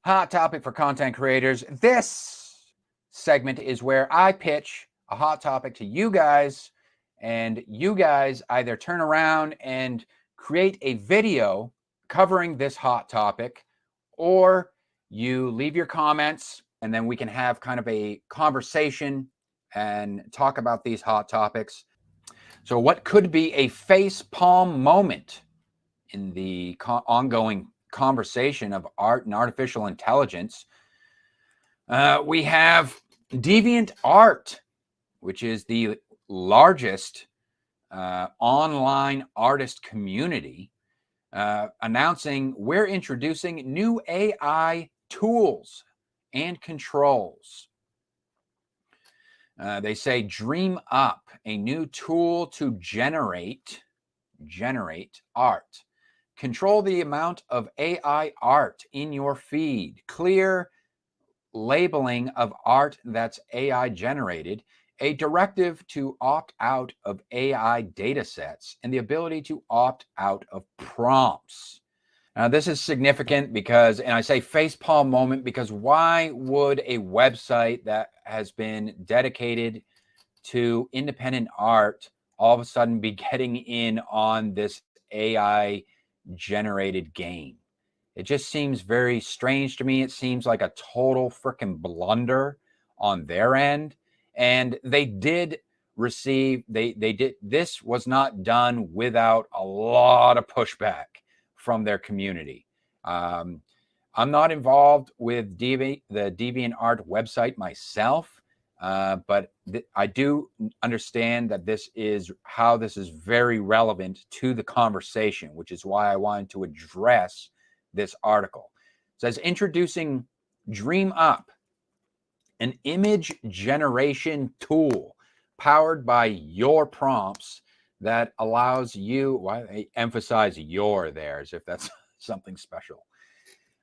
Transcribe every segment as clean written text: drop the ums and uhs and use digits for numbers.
Hot topic for content creators. This segment is where I pitch a hot topic to you guys, and you guys either turn around and create a video covering this hot topic, or you leave your comments, and then we can have kind of a conversation and talk about these hot topics. So, what could be a face palm moment in the ongoing conversation of art and artificial intelligence? We have DeviantArt, which is the largest online artist community, announcing we're introducing new AI tools and controls. They say DreamUp, a new tool to generate art. Control the amount of AI art in your feed. Clear labeling of art that's AI generated. A directive to opt out of AI datasets, and the ability to opt out of prompts. Now, this is significant because, and I say facepalm moment because why would a website that has been dedicated to independent art all of a sudden be getting in on this AI generated game? It just seems very strange to me. It seems like a total freaking blunder on their end. And they did receive, they did, this was not done without a lot of pushback from their community. I'm not involved with the DeviantArt website myself, but I do understand that this is how this is very relevant to the conversation, which is why I wanted to address this article. It says introducing DreamUp, an image generation tool powered by your prompts that allows you, why they emphasize your there as if that's something special,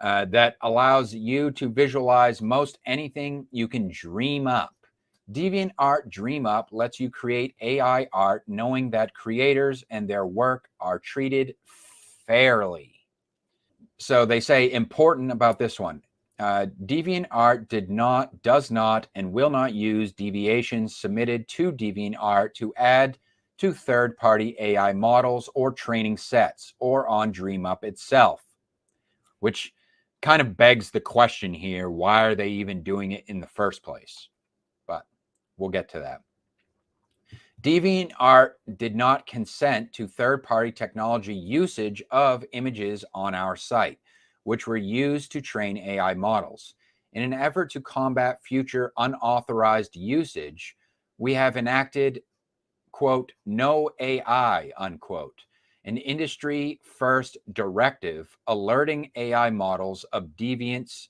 that allows you to visualize most anything you can dream up. DeviantArt DreamUp lets you create AI art knowing that creators and their work are treated fairly. So they say important about this one. DeviantArt does not, and will not use deviations submitted to DeviantArt to add to third-party AI models or training sets, or on DreamUp itself, which kind of begs the question here, why are they even doing it in the first place? But we'll get to that. DeviantArt did not consent to third-party technology usage of images on our site, which were used to train AI models. In an effort to combat future unauthorized usage, we have enacted, quote, no AI, unquote, an industry-first directive alerting AI models of deviance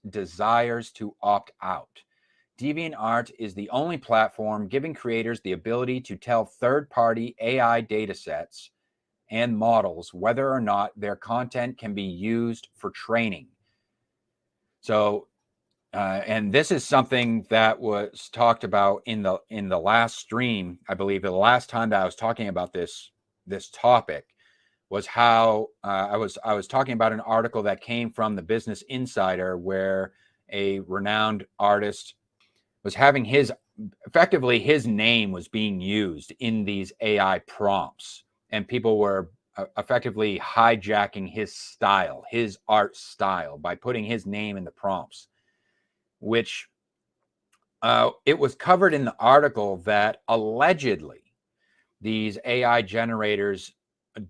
desires to opt out. DeviantArt is the only platform giving creators the ability to tell third-party AI datasets and models whether or not their content can be used for training. So, and this is something that was talked about in the last stream. I believe the last time that I was talking about this topic was how I was talking about an article that came from the Business Insider, where a renowned artist was having effectively his name was being used in these AI prompts, and people were effectively hijacking his style, his art style, by putting his name in the prompts, which it was covered in the article that allegedly these AI generators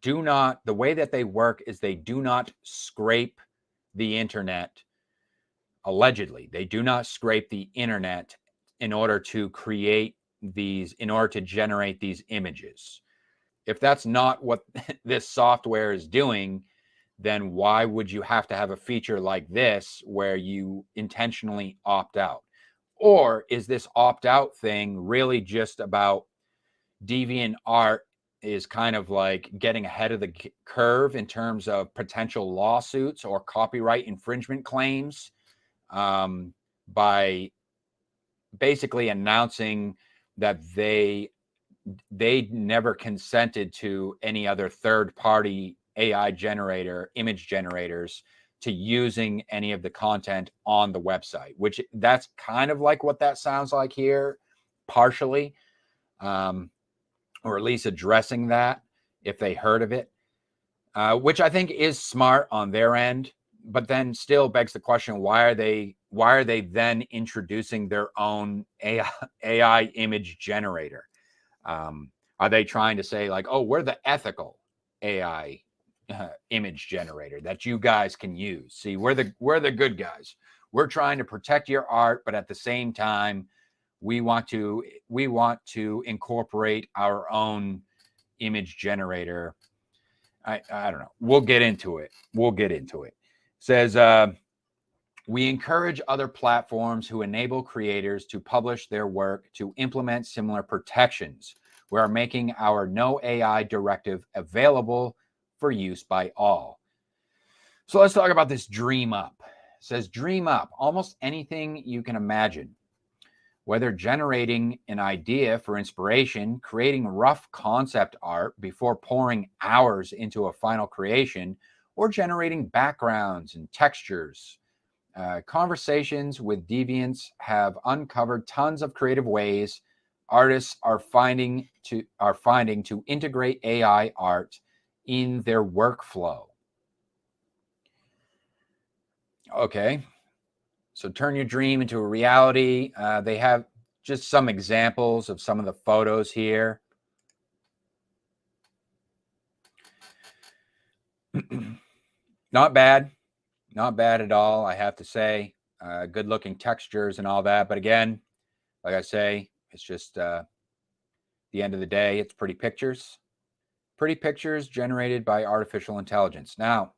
the way that they work is they do not scrape the internet. Allegedly, they do not scrape the internet in order to generate these images. If that's not what this software is doing, then why would you have to have a feature like this where you intentionally opt out? Or is this opt-out thing really just about DeviantArt is kind of like getting ahead of the curve in terms of potential lawsuits or copyright infringement claims, by basically announcing that they never consented to any other third-party AI image generators to using any of the content on the website, which that's kind of like what that sounds like here, partially, or at least addressing that if they heard of it, which I think is smart on their end, but then still begs the question, why are they then introducing their own AI image generator? Are they trying to say like, oh, we're the ethical AI image generator that you guys can use? See, we're the good guys. We're trying to protect your art, but at the same time, we want to incorporate our own image generator. I don't know. We'll get into it. It says, we encourage other platforms who enable creators to publish their work to implement similar protections. We are making our No AI directive available for use by all. So let's talk about this DreamUp. It says DreamUp, almost anything you can imagine. Whether generating an idea for inspiration, creating rough concept art before pouring hours into a final creation, or generating backgrounds and textures. Conversations with Deviants have uncovered tons of creative ways artists are finding to integrate AI art in their workflow. Okay, so turn your dream into a reality. They have just some examples of some of the photos here. Not bad at all, I have to say. Good looking textures and all that, but again, like I say, it's just the end of the day, it's pretty pictures generated by artificial intelligence. Now,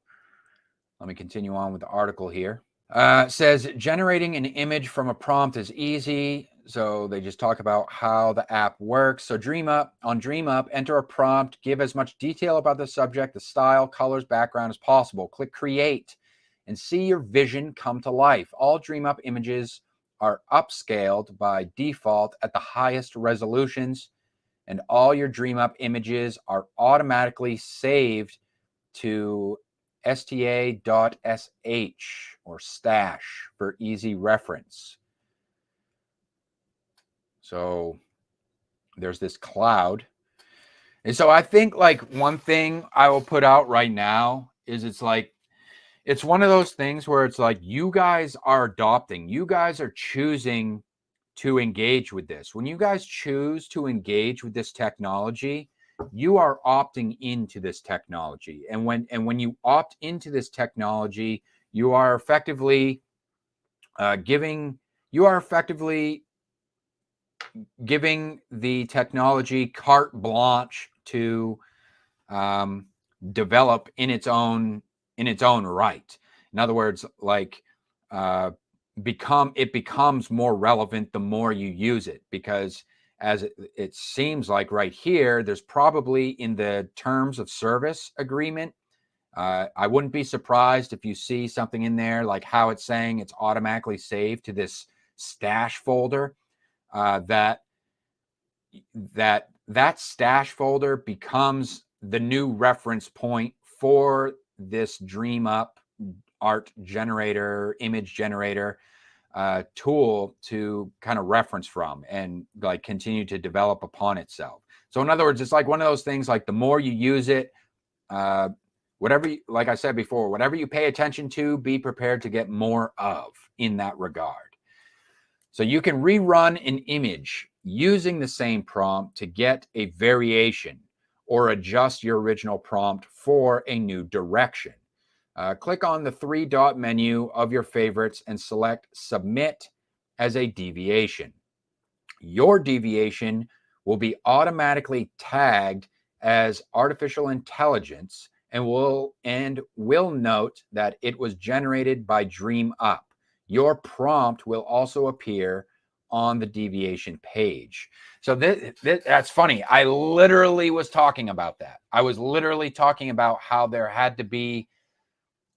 let me continue on with the article here. It says generating an image from a prompt is easy. So they just talk about how the app works. So DreamUp, enter a prompt, give as much detail about the subject, the style, colors, background as possible. Click create and see your vision come to life. All DreamUp images are upscaled by default at the highest resolutions, and all your DreamUp images are automatically saved to sta.sh or stash for easy reference. So there's this cloud. And so I think like one thing I will put out right now is it's one of those things where it's like you guys are choosing to engage with this. When you guys choose to engage with this technology, you are opting into this technology. And when you opt into this technology, you are effectively giving the technology carte blanche to develop in its own right. In other words, like it becomes more relevant the more you use it, because as it seems like right here, there's probably in the terms of service agreement, I wouldn't be surprised if you see something in there like how it's saying it's automatically saved to this stash folder. That stash folder becomes the new reference point for this DreamUp art generator, image generator tool to kind of reference from and like continue to develop upon itself. So in other words, it's like one of those things, like the more you use it, like I said before, whatever you pay attention to, be prepared to get more of in that regard. So you can rerun an image using the same prompt to get a variation or adjust your original prompt for a new direction. Click on the 3-dot menu of your favorites and select Submit as a deviation. Your deviation will be automatically tagged as artificial intelligence and will note that it was generated by DreamUp. Your prompt will also appear on the deviation page. So that's funny. I literally was talking about that. I was literally talking about how there had to be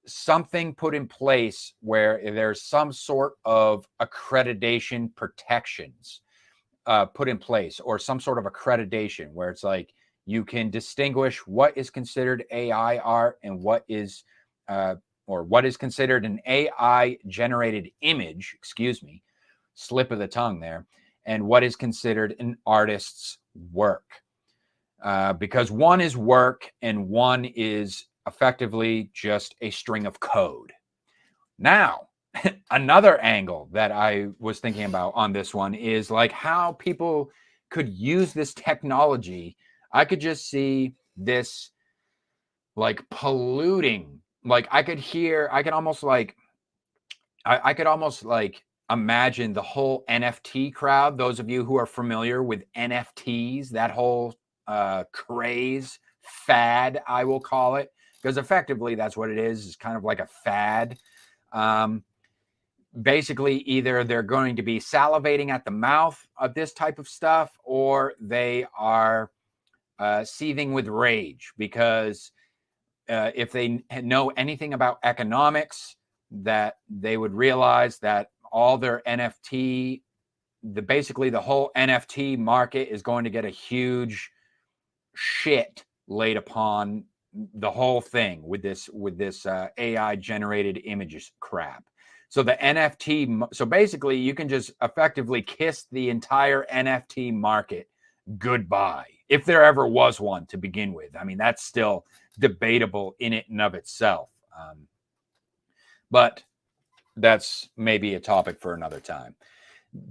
something put in place where there's some sort of accreditation protections put in place, or some sort of accreditation where it's like You can distinguish what is considered AI art and what is considered an AI generated image, excuse me, slip of the tongue there, and what is considered an artist's work. Because one is work and one is effectively just a string of code. Now, another angle that I was thinking about on this one is like how people could use this technology. I could just see this like polluting, like I could almost like imagine the whole NFT crowd. Those of you who are familiar with NFTs, that whole craze, fad, I will call it, because effectively that's what it is. It's kind of like a fad. Basically, either they're going to be salivating at the mouth of this type of stuff, or they are seething with rage because if they know anything about economics, that they would realize that all their NFT, basically the whole NFT market is going to get a huge shit laid upon the whole thing with this AI generated images crap. So the NFT, so basically you can just effectively kiss the entire NFT market goodbye, if there ever was one to begin with. I mean, that's still debatable in it and of itself. But that's maybe a topic for another time.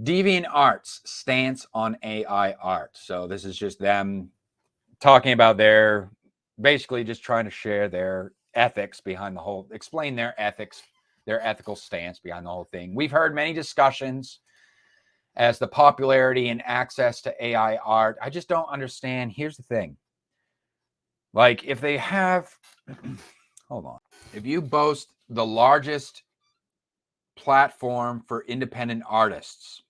DeviantArt's stance on AI art. So this is just them talking about their, basically just trying to share their ethics behind the whole, explain their ethics, their ethical stance behind the whole thing. We've heard many discussions as the popularity and access to AI art. I just don't understand. Here's the thing. Like if they have, hold on. If you boast the largest platform for independent artists,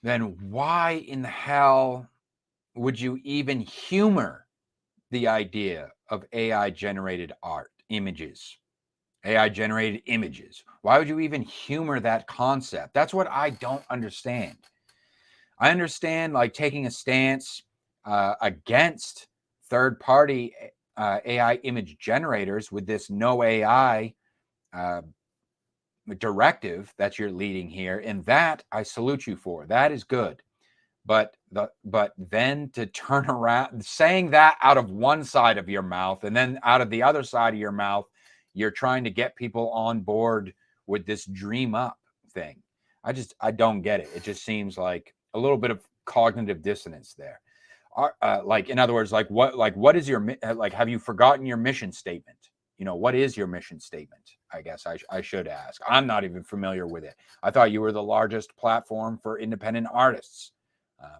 then why in the hell would you even humor the idea of AI generated art, images? AI generated images. Why would you even humor that concept? That's what I don't understand. I understand like taking a stance against third-party AI image generators with this no AI directive that you're leading here, and that I salute you for. That is good. But then to turn around saying that out of one side of your mouth and then out of the other side of your mouth, you're trying to get people on board with this DreamUp thing. I don't get it. It just seems like a little bit of cognitive dissonance there. Like in other words, what is your, like, have you forgotten your mission statement? You know, what is your mission statement? I guess I should ask. I'm not even familiar with it. I thought you were the largest platform for independent artists.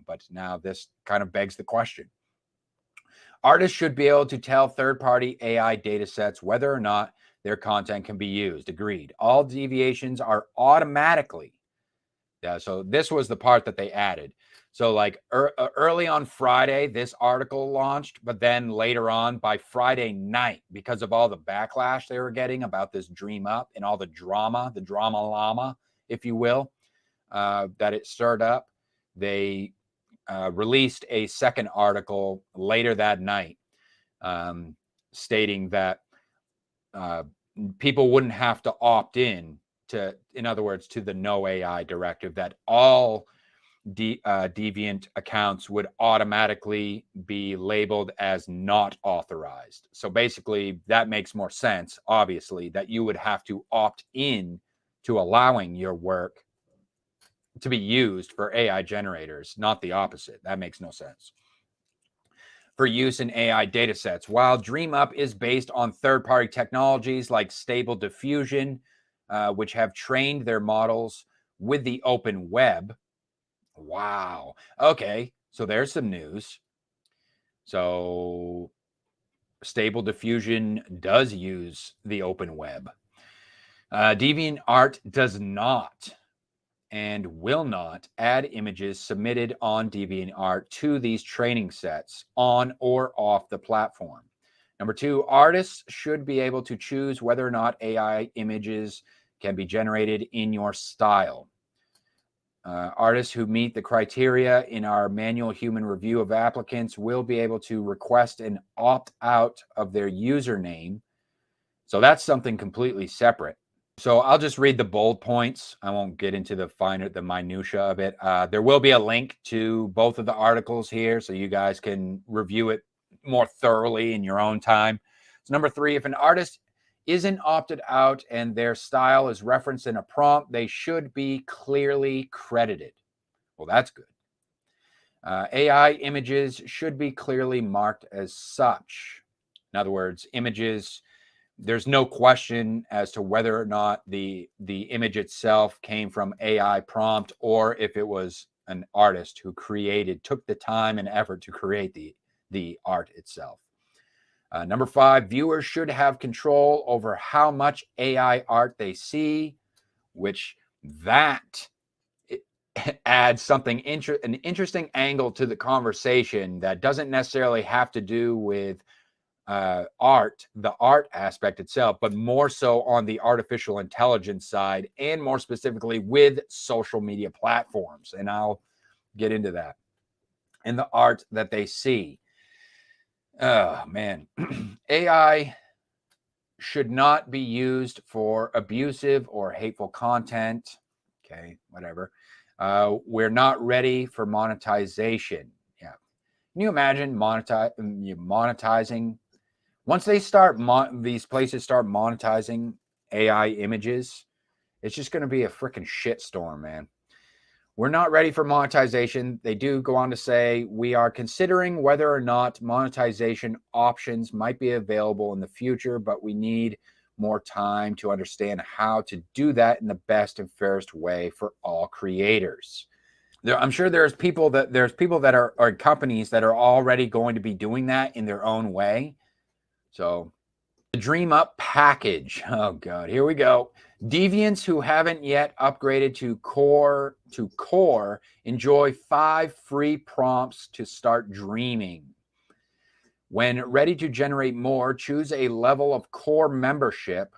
But now this kind of begs the question. Artists should be able to tell third-party AI datasets whether or not their content can be used. Agreed. All deviations are automatically. So this was the part that they added. So like early on Friday, this article launched, but then later on by Friday night, because of all the backlash they were getting about this DreamUp and all the drama llama, if you will, that it stirred up, they released a second article later that night stating that people wouldn't have to opt in to, in other words, to the no AI directive, that all deviant accounts would automatically be labeled as not authorized. So basically that makes more sense, obviously, that you would have to opt in to allowing your work to be used for AI generators, not the opposite. That makes no sense. For use in AI datasets, while DreamUp is based on third-party technologies like Stable Diffusion, which have trained their models with the open web. Wow. Okay, so there's some news. So Stable Diffusion does use the open web. DeviantArt does not and will not add images submitted on DeviantArt to these training sets on or off the platform. Number two, artists should be able to choose whether or not AI images can be generated in your style. Artists who meet the criteria in our manual human review of applicants will be able to request an opt-out of their username. So that's something completely separate. So I'll just read the bold points. I won't get into the minutia of it. There will be a link to both of the articles here, so you guys can review it more thoroughly in your own time. So number 3, if an artist isn't opted out and their style is referenced in a prompt, they should be clearly credited. Well, that's good. AI images should be clearly marked as such. In other words, images, there's no question as to whether or not the image itself came from AI prompt or if it was an artist who took the time and effort to create the art itself. Number 5, viewers should have control over how much AI art they see, which that adds something an interesting angle to the conversation that doesn't necessarily have to do with the art aspect itself, but more so on the artificial intelligence side, and more specifically with social media platforms. And I'll get into that. And the art that they see. Oh, man. AI should not be used for abusive or hateful content. Okay, whatever. We're not ready for monetization. Yeah. Can you imagine monetizing? Once they start, these places start monetizing AI images, it's just going to be a freaking shitstorm, man. We're not ready for monetization. They do go on to say, we are considering whether or not monetization options might be available in the future, but we need more time to understand how to do that in the best and fairest way for all creators. I'm sure there's people that are companies that are already going to be doing that in their own way. So the DreamUp package. Oh God, here we go. Deviants who haven't yet upgraded to core enjoy 5 free prompts to start dreaming. When ready to generate more, choose a level of core membership,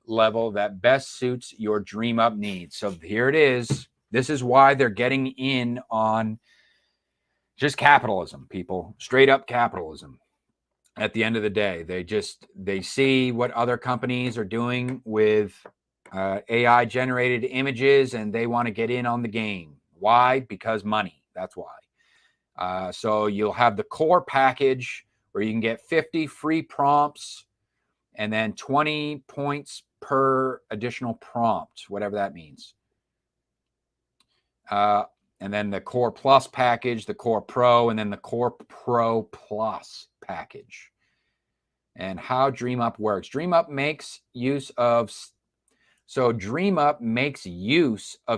level that best suits your DreamUp needs. So here it is. This is why they're getting in on just capitalism, people. Straight up capitalism. At the end of the day, they see what other companies are doing with AI generated images, and they want to get in on the game. Why? Because money. That's why. So you'll have the core package where you can get 50 free prompts and then 20 points per additional prompt, whatever that means. And then the Core Plus package, the Core Pro, and then the Core Pro Plus package. And how DreamUp works. DreamUp makes use of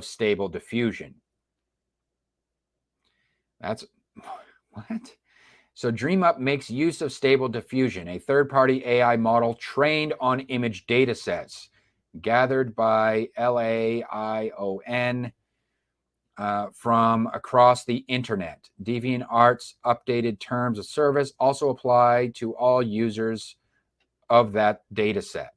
Stable Diffusion. That's what? So DreamUp makes use of Stable Diffusion, a third-party AI model trained on image datasets gathered by LAION from across the internet. DeviantArt's updated terms of service also apply to all users of that dataset,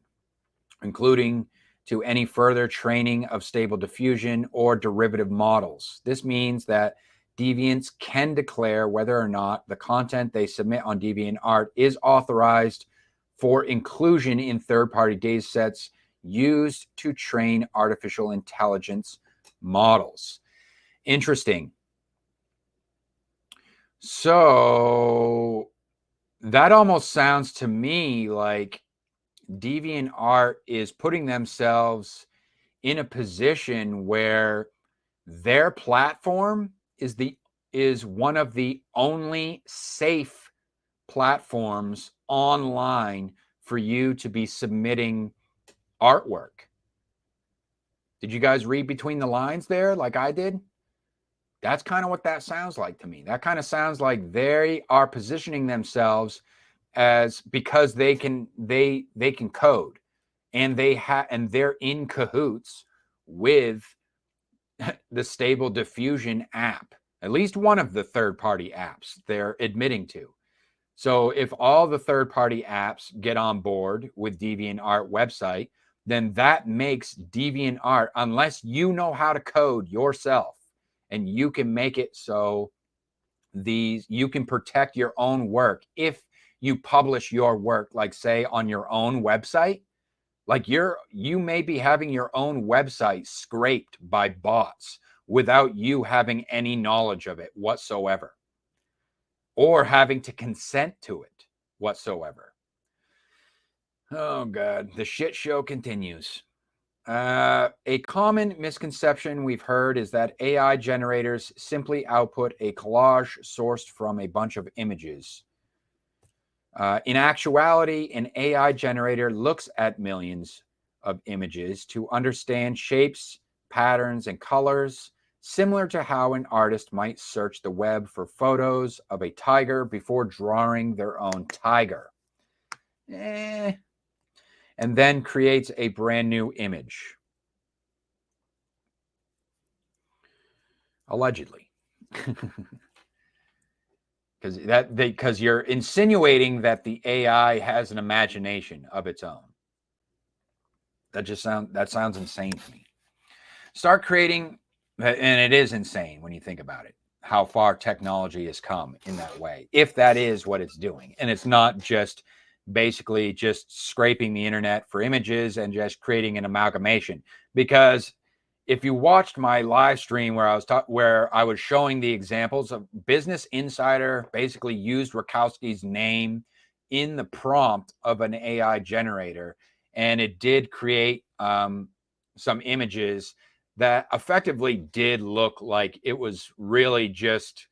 including to any further training of Stable Diffusion or derivative models. This means that deviants can declare whether or not the content they submit on DeviantArt is authorized for inclusion in third-party datasets used to train artificial intelligence models. Interesting. So that almost sounds to me like DeviantArt is putting themselves in a position where their platform is one of the only safe platforms online for you to be submitting artwork. Did you guys read between the lines there like I did? That's kind of what that sounds like to me. That kind of sounds like they are positioning themselves as, because they can code, and they're in cahoots with the Stable Diffusion app, at least one of the third-party apps they're admitting to. So if all the third-party apps get on board with DeviantArt website, then that makes DeviantArt, unless you know how to code yourself and you can make it so you can protect your own work. If you publish your work, like say on your own website, like you may be having your own website scraped by bots without you having any knowledge of it whatsoever, or having to consent to it whatsoever. Oh God, the shit show continues. A common misconception we've heard is that AI generators simply output a collage sourced from a bunch of images. In actuality, an AI generator looks at millions of images to understand shapes, patterns, and colors, similar to how an artist might search the web for photos of a tiger before drawing their own tiger. And then creates a brand new image. Allegedly. Because you're insinuating that the AI has an imagination of its own. That sounds insane to me. Start creating, and it is insane when you think about it, how far technology has come in that way, if that is what it's doing. And it's not just basically just scraping the internet for images and just creating an amalgamation. Because if you watched my live stream where I was showing the examples of Business Insider basically used Rakowski's name in the prompt of an AI generator, and it did create some images that effectively did look like it was really just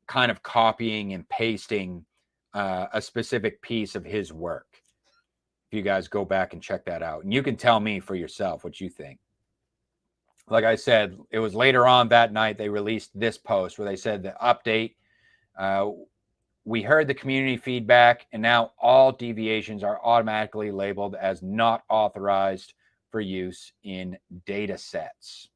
kind of copying and pasting a specific piece of his work. If you guys go back and check that out, and you can tell me for yourself what you think. Like I said, it was later on that night they released this post where they said the update, we heard the community feedback, and now all deviations are automatically labeled as not authorized for use in datasets.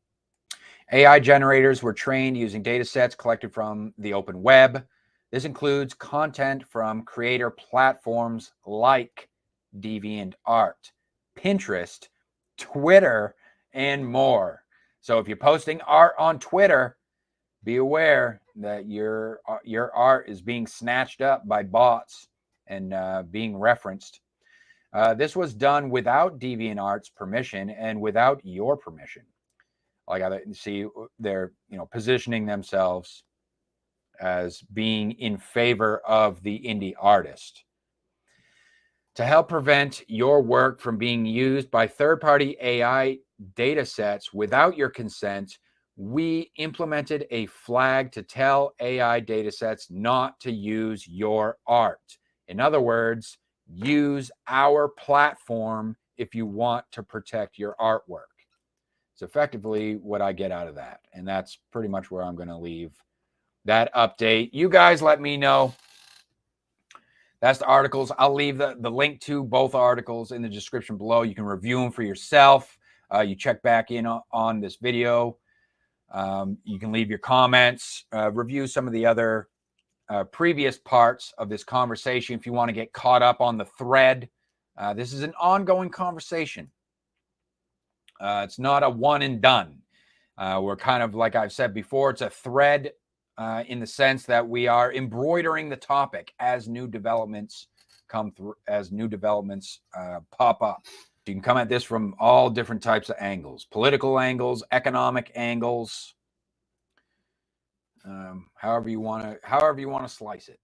AI generators were trained using datasets collected from the open web. This includes content from creator platforms like DeviantArt, Pinterest, Twitter, and more. So if you're posting art on Twitter, be aware that your art is being snatched up by bots and being referenced. This was done without DeviantArt's permission and without your permission. Like I see, they're positioning themselves as being in favor of the indie artist. To help prevent your work from being used by third-party AI data sets without your consent, we implemented a flag to tell AI data sets not to use your art. In other words, use our platform if you want to protect your artwork. It's effectively what I get out of that. And that's pretty much where I'm going to leave that update. You guys let me know. That's the articles. I'll leave the link to both articles in the description below. You can review them for yourself. You check back in on this video. You can leave your comments, review some of the other previous parts of this conversation if you want to get caught up on the thread. This is an ongoing conversation. It's not a one and done. We're kind of, like I've said before, it's a thread in the sense that we are embroidering the topic as new developments come through, as new developments pop up. You can come at this from all different types of angles, political angles, economic angles, however you want to slice it.